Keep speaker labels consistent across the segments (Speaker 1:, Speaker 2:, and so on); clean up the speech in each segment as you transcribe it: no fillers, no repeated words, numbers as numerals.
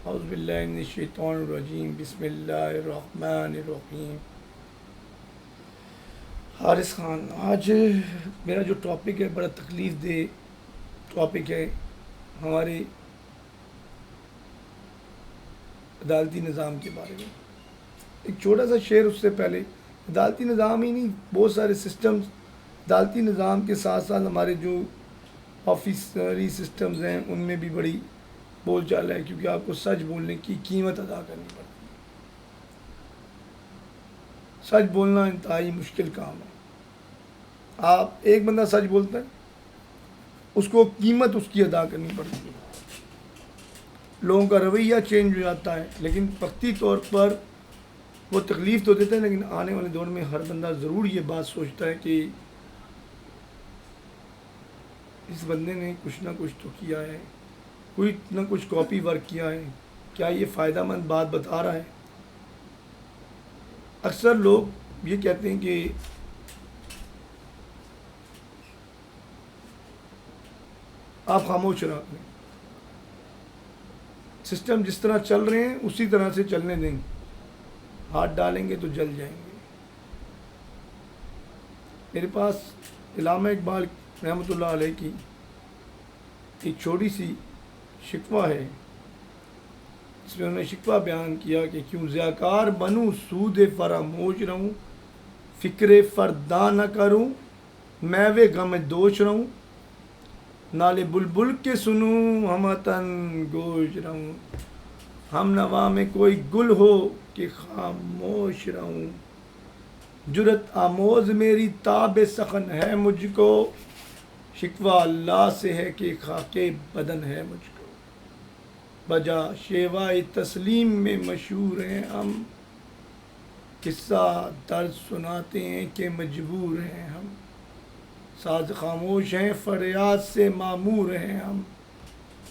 Speaker 1: اعوذ باللہ من الشیطان الرجیم بسم اللہ الرحمن الرحیم۔ حارث خان، آج میرا جو ٹاپک ہے بڑا تکلیف دہ ٹاپک ہے ہمارے عدالتی نظام کے بارے میں۔ ایک چھوٹا سا شعر اس سے پہلے، عدالتی نظام ہی نہیں، بہت سارے سسٹمز عدالتی نظام کے ساتھ ساتھ ہمارے جو آفیسری سسٹمز ہیں ان میں بھی بڑی بول چال ہے، کیونکہ آپ کو سچ بولنے کی قیمت ادا کرنی پڑتی ہے۔ سچ بولنا انتہائی مشکل کام ہے۔ آپ ایک بندہ سچ بولتا ہے، اس کو قیمت اس کی ادا کرنی پڑتی ہے، لوگوں کا رویہ چینج ہو جاتا ہے، لیکن وقتی طور پر وہ تکلیف تو دیتا ہے، لیکن آنے والے دور میں ہر بندہ ضرور یہ بات سوچتا ہے کہ اس بندے نے کچھ نہ کچھ تو کیا ہے، کوئی نہ کچھ کاپی ورک کیا ہے، کیا یہ فائدہ مند بات بتا رہا ہے۔ اکثر لوگ یہ کہتے ہیں کہ آپ خاموش رہیں، سسٹم جس طرح چل رہے ہیں اسی طرح سے چلنے دیں، ہاتھ ڈالیں گے تو جل جائیں گے۔ میرے پاس علامہ اقبال رحمۃ اللہ علیہ کی ایک چھوٹی سی شکوہ ہے، اس میں انہوں نے شکوہ بیان کیا کہ کیوں ضیاءکار بنوں سود فراموش رہوں، فکر فردا نہ کروں میوے غم دوش رہوں، نالے بلبل کے سنوں ہمتن گوش رہوں، ہم نوا میں کوئی گل ہو کہ خاموش رہوں، جرت آموز میری تاب سخن ہے مجھ کو، شکوہ اللہ سے ہے کہ خاک بدن ہے مجھ کو، بجا شیوائے تسلیم میں مشہور ہیں ہم، قصہ درد سناتے ہیں کہ مجبور ہیں ہم، ساز خاموش ہیں فریاد سے معمور ہیں ہم،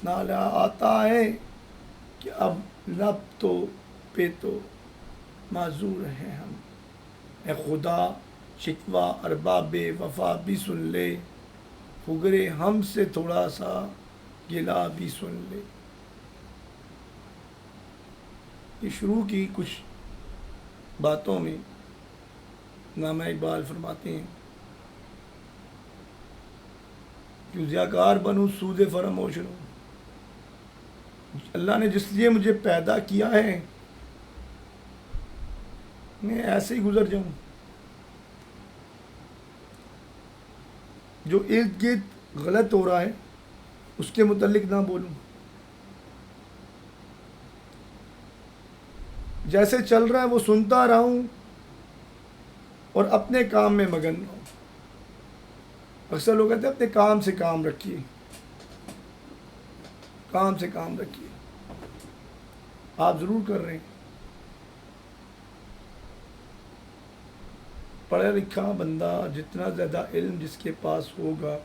Speaker 1: نالہ آتا ہے کہ اب لب تو پہ تو معذور ہیں ہم، اے خدا شکوہ ارباب وفا بھی سن لے، فگرے ہم سے تھوڑا سا گلا بھی سن لے۔ یہ شروع کی کچھ باتوں میں علامہ اقبال فرماتے ہیں کہ ضیاءکار بنوں سود فراموش رہوں، اللہ نے جس لیے مجھے پیدا کیا ہے میں ایسے ہی گزر جاؤں، جو ارد گرد غلط ہو رہا ہے اس کے متعلق نہ بولوں، جیسے چل رہا ہے وہ سنتا رہوں اور اپنے کام میں مگن رہوں۔ اکثر لوگ کہتے ہیں اپنے کام سے کام رکھیے، کام سے کام رکھیے، آپ ضرور کر رہے ہیں۔ پڑھا لکھا بندہ جتنا زیادہ علم جس کے پاس ہوگا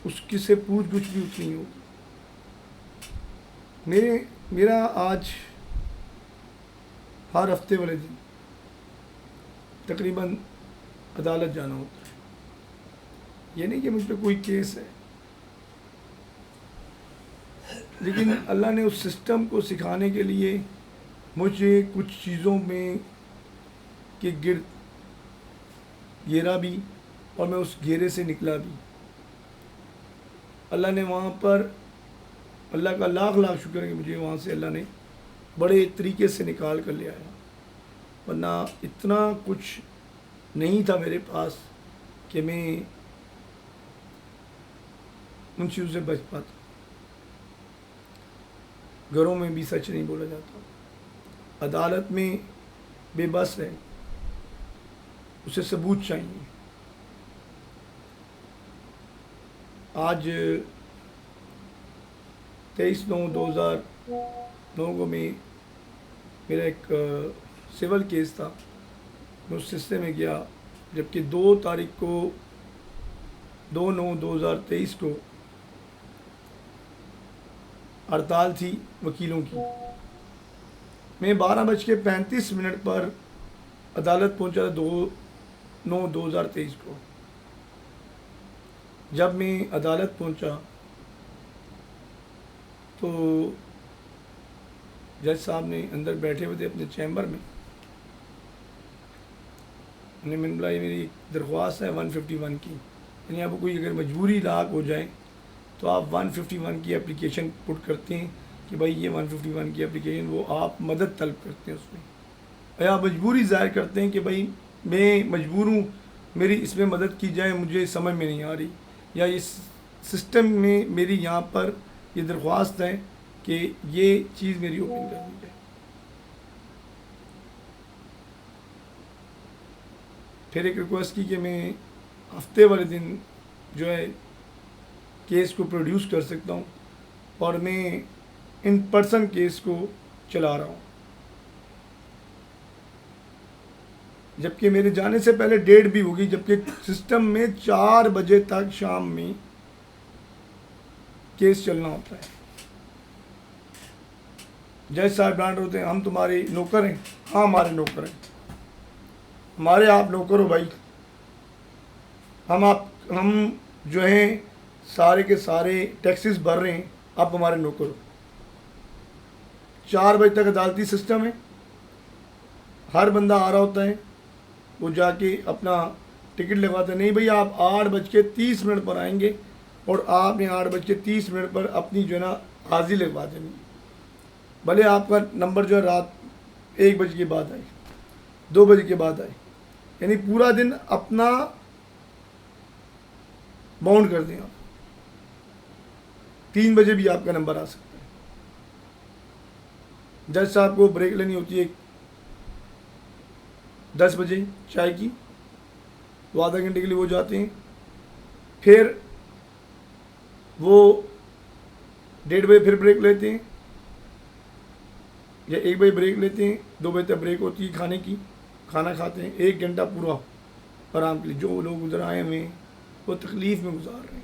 Speaker 1: اس کی سے پوچھ گچھ بھی اتنی ہوگی۔ میرا آج ہر ہفتے والے دن تقریباً عدالت جانا ہوتا ہے، یہ نہیں کہ مجھ پہ کوئی کیس ہے، لیکن اللہ نے اس سسٹم کو سکھانے کے لیے مجھے کچھ چیزوں میں کے گرد گھیرا بھی، اور میں اس گھیرے سے نکلا بھی۔ اللہ نے وہاں پر، اللہ کا لاکھ لاکھ شکر ہے کہ مجھے وہاں سے اللہ نے بڑے طریقے سے نکال کر لے آیا، ورنہ اتنا کچھ نہیں تھا میرے پاس کہ میں ان چیزوں سے بچ پاتا۔ گھروں میں بھی سچ نہیں بولا جاتا، عدالت میں بے بس ہے، اسے ثبوت چاہیے۔ آج 23/9/2009 کو میں میرا ایک سول کیس تھا، میں اس سلسلے میں گیا، جبکہ 2 تاریخ کو 2/9/2023 کو ہڑتال تھی وکیلوں کی۔ میں 12:35 پر عدالت پہنچا 2/9/2023 کو۔ جب میں عدالت پہنچا تو جج صاحب نے اندر بیٹھے ہوئے تھے اپنے چیمبر میں، انہیں میں نے بولا یہ میری ایک درخواست ہے 151 کی، یعنی آپ کو کوئی اگر مجبوری لاحق ہو جائے تو آپ 151 کی اپلیکیشن پٹ کرتے ہیں کہ بھائی یہ 151 کی اپلیکیشن، وہ آپ مدد طلب کرتے ہیں اس میں، یا مجبوری ظاہر کرتے ہیں کہ بھائی میں مجبور ہوں، میری اس میں مدد کی جائے، مجھے سمجھ میں نہیں آ رہی، یا اس سسٹم میں میری یہاں پر یہ درخواست ہے کہ یہ چیز میری اوپن کر دی جائے۔ پھر ایک ریکویسٹ کی کہ میں ہفتے والے دن جو ہے کیس کو پروڈیوس کر سکتا ہوں، اور میں ان پرسن کیس کو چلا رہا ہوں، جبکہ میرے جانے سے پہلے ڈیٹ بھی ہوگی، جبکہ سسٹم میں 4 بجے تک شام میں کیس چلنا ہوتا ہے۔ جج صاحب ڈانٹ ہوتے ہیں ہم تمہارے نوکر ہیں، ہاں ہمارے نوکر ہیں، ہمارے آپ نوکر ہو بھائی، ہم جو ہیں سارے کے سارے ٹیکسز بھر رہے ہیں، آپ ہمارے نوکر ہو۔ 4 بجے تک عدالتی سسٹم ہے، ہر بندہ آ رہا ہوتا ہے، وہ جا کے اپنا ٹکٹ لگواتا ہے، نہیں بھئی آپ 8:30 پر آئیں گے، اور آپ نے 8:30 پر اپنی جو ہے نا حاضری لگوا دیں گے، بھلے آپ کا نمبر جو ہے رات 1 بجے کے بعد آئے، 2 بجے کے بعد آئے، یعنی پورا دن اپنا باؤنڈ کر دیں آپ، 3 بجے بھی آپ کا نمبر آ سکتا ہے۔ جج صاحب کو بریک لینی ہوتی ہے 10 بجے چائے کی، وہ آدھا گھنٹے کے لیے وہ جاتے ہیں، پھر وہ 1:30 بجے پھر بریک لیتے ہیں، یا 1 بجے بریک لیتے ہیں، 2 بجے تک بریک ہوتی ہے کھانے کی، کھانا کھاتے ہیں، 1 گھنٹہ پورا آرام کے لیے۔ جو لوگ ادھر آئے ہوئے ہیں وہ تکلیف میں گزار رہے ہیں۔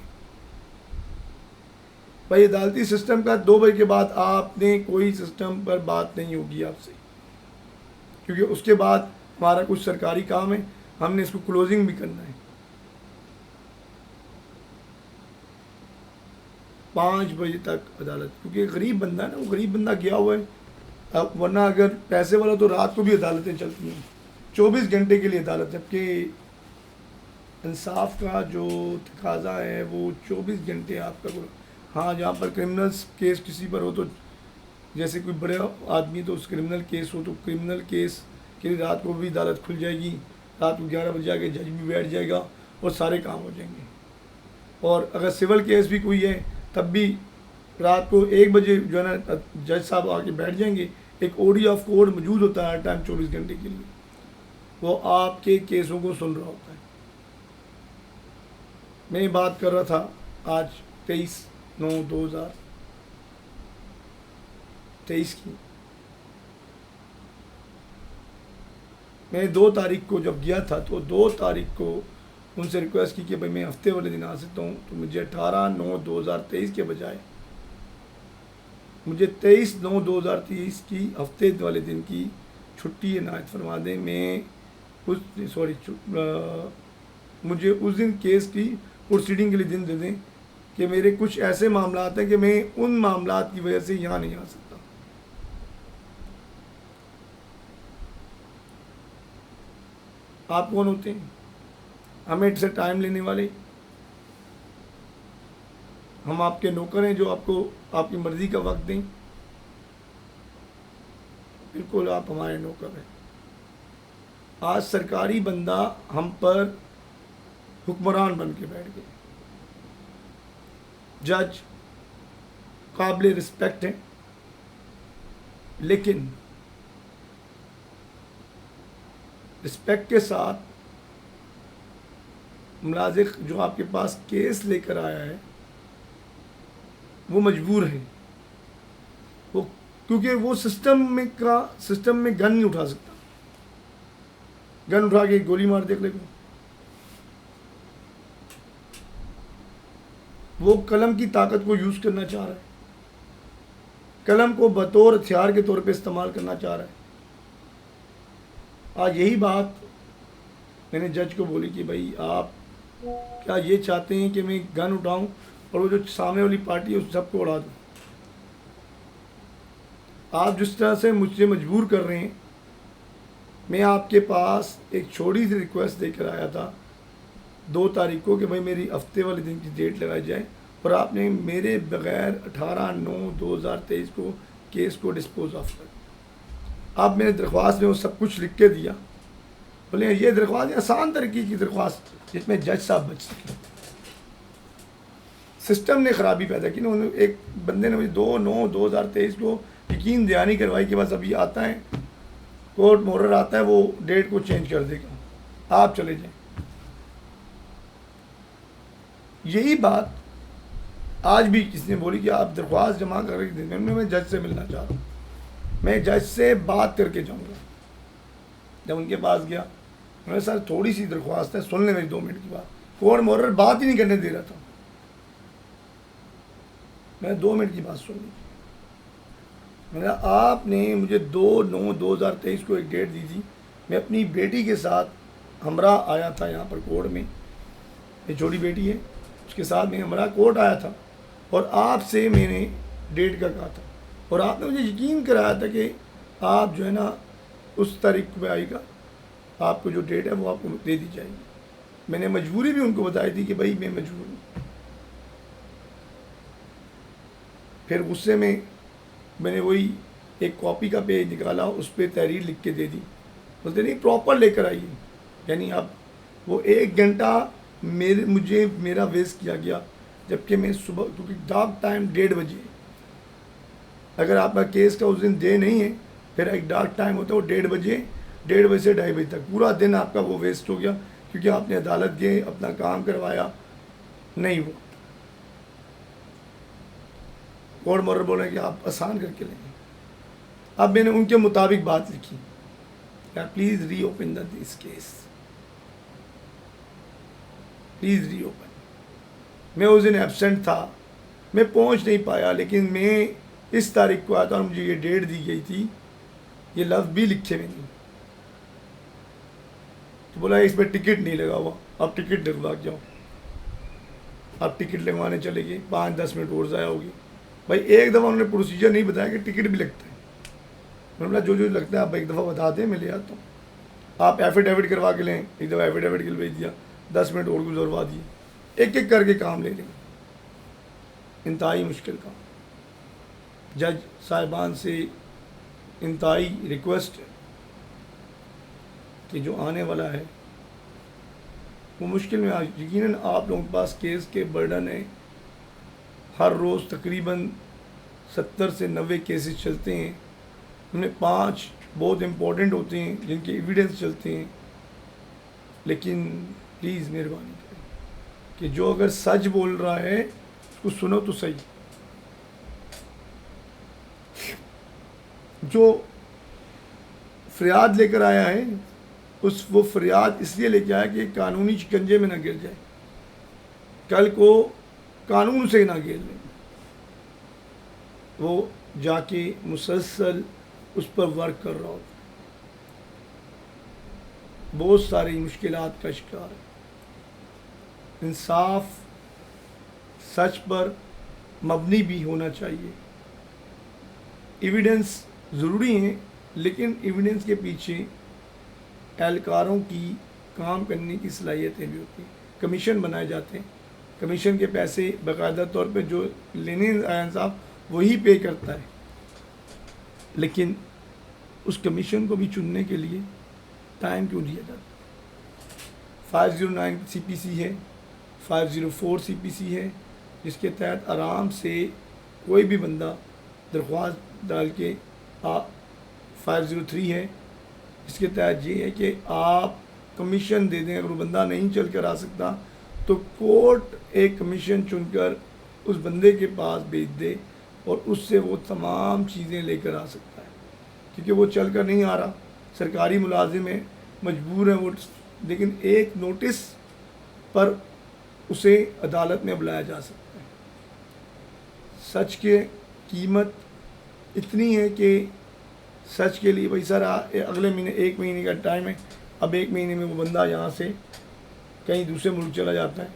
Speaker 1: بھائی عدالتی سسٹم کا 2 بجے کے بعد آپ نے کوئی سسٹم پر بات نہیں ہوگی آپ سے، کیونکہ اس کے بعد ہمارا کچھ سرکاری کام ہے، ہم نے اس کو کلوزنگ بھی کرنا ہے۔ 5 بجے تک عدالت، کیونکہ غریب بندہ ہے نا، وہ غریب بندہ گیا ہوا ہے، ورنہ اگر پیسے والا تو رات کو بھی عدالتیں چلتی ہیں، 24 گھنٹے کے لیے عدالت، جبکہ انصاف کا جو تقاضا ہے وہ 24 گھنٹے آپ کا، ہاں جہاں پر کرمنلس کیس کسی پر ہو تو، جیسے کوئی بڑے آدمی تو اس کرمنل کیس ہو تو کرمنل کیس کے لیے رات کو بھی عدالت کھل جائے گی، رات کو 11 بجے آ کے جج بھی بیٹھ جائے گا اور سارے کام ہو جائیں گے۔ اور اگر سول کیس بھی کوئی ہے تب بھی رات کو 1 بجے جو ہے نا جج صاحب آ کے بیٹھ جائیں گے، ایک اوڈی آف کورٹ موجود ہوتا ہے ہر ٹائم 24 گھنٹے کے لیے، وہ آپ کے کیسوں کو سن رہا ہوتا ہے۔ میں بات کر رہا تھا آج 23/9/2023 کی، میں 2 تاریخ کو جب گیا تھا تو 2 تاریخ کو ان سے ریکویسٹ کی کہ بھائی میں ہفتے والے دن آ سکتا ہوں، تو مجھے 18/9/2023 کے بجائے مجھے 23/9/2023 کی ہفتے والے دن کی چھٹی عنایت فرما دیں۔ مجھے اس دن کیس کی پروسیڈنگ کے لیے دن دے دیں کہ میرے کچھ ایسے معاملات ہیں کہ میں ان معاملات کی وجہ سے یہاں نہیں آ سکتا۔ آپ کون ہوتے ہیں ہمیں سے ٹائم لینے والے؟ ہم آپ کے نوکر ہیں جو آپ کو آپ کی مرضی کا وقت دیں؟ بالکل آپ ہمارے نوکر ہیں۔ آج سرکاری بندہ ہم پر حکمران بن کے بیٹھ گئے۔ جج قابل رسپیکٹ ہیں، لیکن رسپیکٹ کے ساتھ ملازم جو آپ کے پاس کیس لے کر آیا ہے وہ مجبور ہے، وہ کیونکہ وہ سسٹم میں گن نہیں اٹھا سکتا، گن اٹھا کے گولی مار دیکھ لے گا، وہ قلم کی طاقت کو یوز کرنا چاہ رہا ہے، قلم کو بطور ہتھیار کے طور پہ استعمال کرنا چاہ رہا ہے۔ آج یہی بات میں نے جج کو بولی کہ بھائی آپ کیا یہ چاہتے ہیں کہ میں گن اٹھاؤں اور وہ جو سامنے والی پارٹی ہے اس سب کو اڑا دوں؟ آپ جس طرح سے مجھے مجبور کر رہے ہیں، میں آپ کے پاس ایک چھوٹی سی ریکویسٹ دے کر آیا تھا 2 تاریخ کو کہ بھائی میری ہفتے والے دن کی ڈیٹ لگائی جائے، اور آپ نے میرے بغیر 18/9/2023 کو کیس کو ڈسپوز آف کر دیا۔ آپ میرے درخواست میں وہ سب کچھ لکھ کے دیا، بولے یہ درخواست آسان طریقے کی درخواست جس میں جج صاحب بچ سکیں۔ سسٹم نے خرابی پیدا کی نا، ایک بندے نے مجھے 2/9/2023 کو یقین دہانی کروائی کہ بس ابھی آتا ہے کورٹ مورر آتا ہے، وہ ڈیٹ کو چینج کر دے گا، آپ چلے جائیں۔ یہی بات آج بھی کسی نے بولی کہ آپ درخواست جمع کر کے دیں، میں جج سے ملنا چاہ رہا ہوں، میں جج سے بات کر کے جاؤں گا۔ جب ان کے پاس گیا، میں نے سر تھوڑی سی درخواست ہے، سن لیں میری 2 منٹ کی بات۔ کورٹ مورر بات ہی نہیں کرنے دے رہا تھا، میں 2 منٹ کی بات سن لی۔ میں نے آپ نے مجھے 2/9/2023 کو ایک ڈیٹ دی تھی، میں اپنی بیٹی کے ساتھ ہمراہ آیا تھا یہاں پر کورٹ میں، یہ چھوٹی بیٹی ہے، اس کے ساتھ میں ہمراہ کورٹ آیا تھا، اور آپ سے میں نے ڈیٹ کا کہا تھا، اور آپ نے مجھے یقین کرایا تھا کہ آپ جو ہے نا اس تاریخ پہ آئے گا، آپ کو جو ڈیٹ ہے وہ آپ کو دے دی جائے گی۔ میں نے مجبوری بھی ان کو بتائی تھی کہ بھائی میں مجبور ہوں۔ پھر غصے میں نے وہی ایک کاپی کا پیج نکالا، اس پہ تحریر لکھ کے دے دی، بولتے نہیں پراپر لے کر آئیے۔ یعنی اب وہ 1 گھنٹہ میرا ویسٹ کیا گیا، جبکہ میں صبح، کیونکہ ڈارک ٹائم 1:30 بجے، اگر آپ کا کیس کا اس دن دے نہیں ہے پھر ایک ڈارک ٹائم ہوتا ہے وہ 1:30 بجے، 1:30 بجے سے 2:30 بجے تک پورا دن آپ کا وہ ویسٹ ہو گیا، کیونکہ آپ نے عدالت گئے اپنا کام کروایا نہیں۔ وہ کورٹ مورر بولے کہ آپ آسان کر کے لیں گے۔ اب میں نے ان کے مطابق بات لکھی کہ please reopen this case, please reopen. میں اس دن ایبسینٹ تھا، میں پہنچ نہیں پایا، لیکن میں اس تاریخ کو آیا تھا اور مجھے یہ ڈیٹ دی گئی تھی، یہ لفظ بھی لکھے ہوئے نہیں۔ تو بولا اس پہ ٹکٹ نہیں لگا ہوا، آپ ٹکٹ لگوا کے جاؤ۔ آپ ٹکٹ لگوانے چلے گئے، 5-10 منٹ اور ضائع ہوگی۔ بھائی ایک دفعہ انہوں نے پروسیجر نہیں بتایا کہ ٹکٹ بھی لگتا ہے۔ میں نے بولا جو لگتا ہے آپ ایک دفعہ بتا دیں، میں لے آتا ہوں۔ آپ ایفیڈیوٹ کروا کے لیں، ایک دفعہ ایفیڈیوٹ کے لیے بھیج دیا، 10 منٹ اور گزروا دیے، ایک ایک کر کے کام لے لیں۔ انتہائی مشکل کام۔ جج صاحبان سے انتہائی ریکویسٹ ہے کہ جو آنے والا ہے وہ مشکل میں یقیناً آپ لوگوں کے پاس کیس کے برڈن ہے، ہر روز تقریباً 70 سے 90 کیسز چلتے ہیں، ان میں 5 بہت امپورٹنٹ ہوتے ہیں جن کے ایویڈنس چلتے ہیں، لیکن پلیز مہربانی کریں کہ جو اگر سچ بول رہا ہے اس کو سنو تو صحیح۔ جو فریاد لے کر آیا ہے وہ فریاد اس لیے لے کے آیا کہ قانونی شکنجے میں نہ گر جائے، کل کو قانون سے نہ گر لیں۔ وہ جا کے مسلسل اس پر ورک کر رہا ہوتا ہے، بہت ساری مشکلات کا شکار ہے۔ انصاف سچ پر مبنی بھی ہونا چاہیے، ایویڈنس ضروری ہیں، لیکن ایویڈنس کے پیچھے اہلکاروں کی کام کرنے کی صلاحیتیں بھی ہوتی ہیں۔ کمیشن بنائے جاتے ہیں، کمیشن کے پیسے باقاعدہ طور پہ جو لینے انصاف وہی پے کرتا ہے، لیکن اس کمیشن کو بھی چننے کے لیے ٹائم کیوں دیا جاتا ہے؟ 509 سی پی سی ہے، 504 سی پی سی ہے، جس کے تحت آرام سے کوئی بھی بندہ درخواست ڈال کے 503 ہے، اس کے تحت یہ ہے کہ آپ کمیشن دے دیں۔ اگر وہ بندہ نہیں چل کر آ سکتا تو کورٹ ایک کمیشن چن کر اس بندے کے پاس بھیج دے اور اس سے وہ تمام چیزیں لے کر آ سکتا ہے، کیونکہ وہ چل کر نہیں آ رہا، سرکاری ملازم ہے، مجبور ہے وہ، لیکن ایک نوٹس پر اسے عدالت میں بلایا جا سکتا ہے۔ سچ کی قیمت اتنی ہے کہ سچ کے لیے بھائی سر اگلے مہینے 1 مہینے کا ٹائم ہے، اب 1 مہینے میں وہ بندہ یہاں سے کہیں دوسرے ملک چلا جاتا ہے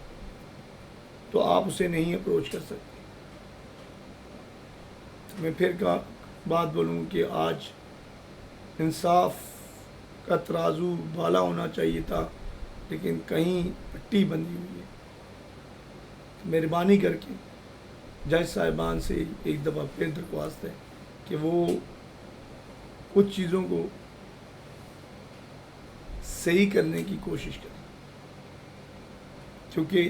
Speaker 1: تو آپ اسے نہیں اپروچ کر سکتے۔ میں پھر بات بولوں کہ آج انصاف کا ترازو بالا ہونا چاہیے تھا، لیکن کہیں پٹی بندھی ہوئی ہے۔ مہربانی کر کے جج صاحبان سے ایک دفعہ پھر درخواست ہے کہ وہ کچھ چیزوں کو صحیح کرنے کی کوشش کریں، کیونکہ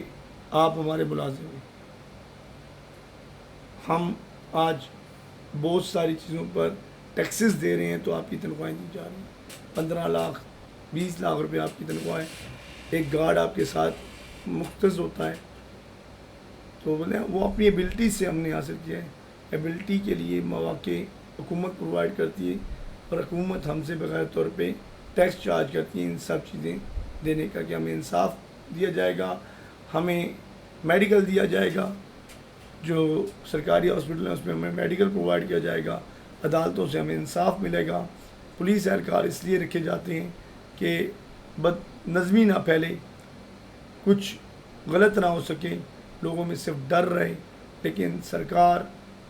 Speaker 1: آپ ہمارے ملازم ہیں۔ ہم آج بہت ساری چیزوں پر ٹیکسز دے رہے ہیں تو آپ کی تنخواہیں دی جا رہی ہیں، 15 لاکھ 20 لاکھ روپے آپ کی تنخواہیں، ایک گارڈ آپ کے ساتھ مختص ہوتا ہے، تو بولے وہ اپنی ایبلٹی سے ہم نے حاصل کیا ہے۔ ایبلٹی کے لیے مواقع حکومت پرووائڈ کرتی ہے، اور حکومت ہم سے بغیر طور پہ ٹیکس چارج کرتی ہے ان سب چیزیں دینے کا، کہ ہمیں انصاف دیا جائے گا، ہمیں میڈیکل دیا جائے گا، جو سرکاری ہاسپٹل ہیں اس میں ہمیں میڈیکل پرووائڈ کیا جائے گا، عدالتوں سے ہمیں انصاف ملے گا۔ پولیس اہلکار اس لیے رکھے جاتے ہیں کہ بد نظمی نہ پھیلے، کچھ غلط نہ ہو سکے، لوگوں میں صرف ڈر رہے، لیکن سرکار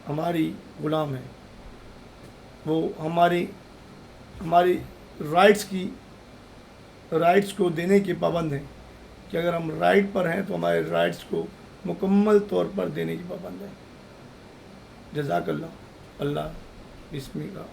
Speaker 1: ہماری غلام ہے، وہ ہماری رائٹس کو دینے کے پابند ہیں، کہ اگر ہم رائٹ پر ہیں تو ہمارے رائٹس کو مکمل طور پر دینے کی پابند ہیں۔ جزاک اللہ، اللہ بسم اللہ۔